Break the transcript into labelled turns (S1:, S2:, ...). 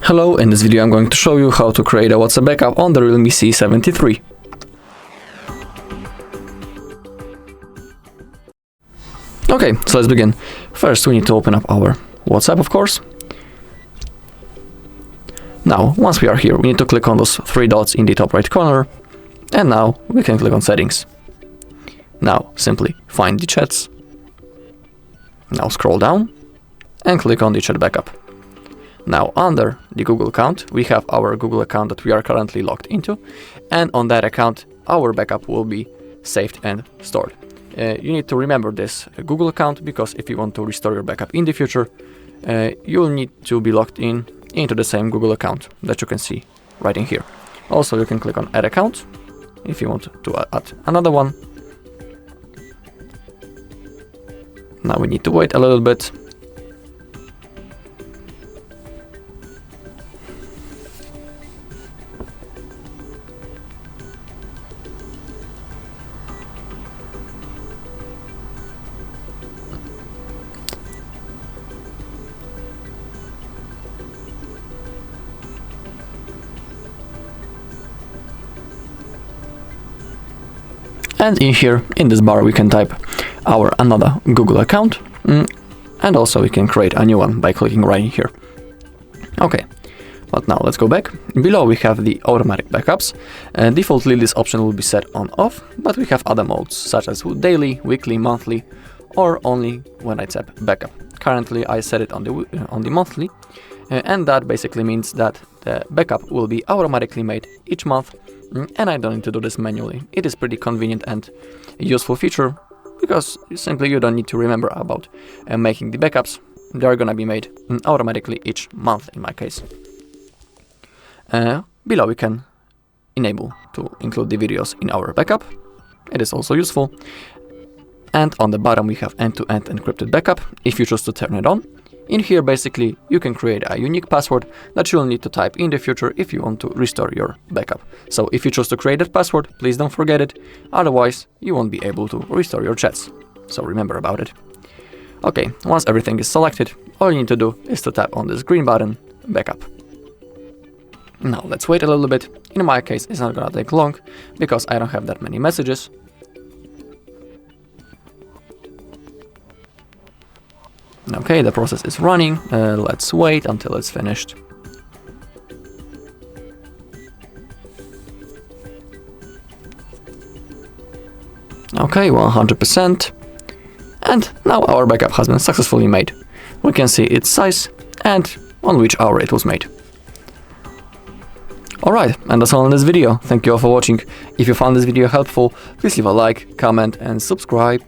S1: Hello, in this video I'm going to show you how to create a WhatsApp backup on the REALME C73. Okay, so let's begin. First we need to open up our WhatsApp, of course. Now, once we are here, we need to click on those three dots in the top right corner, and now we can click on settings. Now, simply find the chats. Now scroll down and click on the chat backup. Now, under the Google account, we have our Google account that we are currently logged into, and on that account, our backup will be saved and stored. You need to remember this Google account, because if you want to restore your backup in the future, you'll need to be logged into the same Google account that you can see right in here. Also, you can click on Add Account if you want to add another one. Now we need to wait a little bit. And in here, in this bar, we can type our another Google account, and also we can create a new one by clicking right in here. Okay, but now let's go back. Below we have the automatic backups. Defaultly this option will be set on off, but we have other modes such as daily, weekly, monthly, or only when I tap backup. Currently I set it on the monthly, and that basically means that the backup will be automatically made each month. And I don't need to do this manually. It is pretty convenient and a useful feature, because simply you don't need to remember about making the backups. They are gonna be made automatically each month in my case. Below we can enable to include the videos in our backup. It is also useful. And on the bottom we have end-to-end encrypted backup if you choose to turn it on. In here, basically, you can create a unique password that you'll need to type in the future if you want to restore your backup. So if you choose to create that password, please don't forget it, otherwise you won't be able to restore your chats. So remember about it. Okay, once everything is selected, all you need to do is to tap on this green button, backup. Now let's wait a little bit. In my case, it's not gonna take long, because I don't have that many messages. Okay, the process is running. Let's wait until it's finished. Okay, 100%. And now our backup has been successfully made. We can see its size and on which hour it was made. Alright, and that's all in this video. Thank you all for watching. If you found this video helpful, please leave a like, comment and subscribe.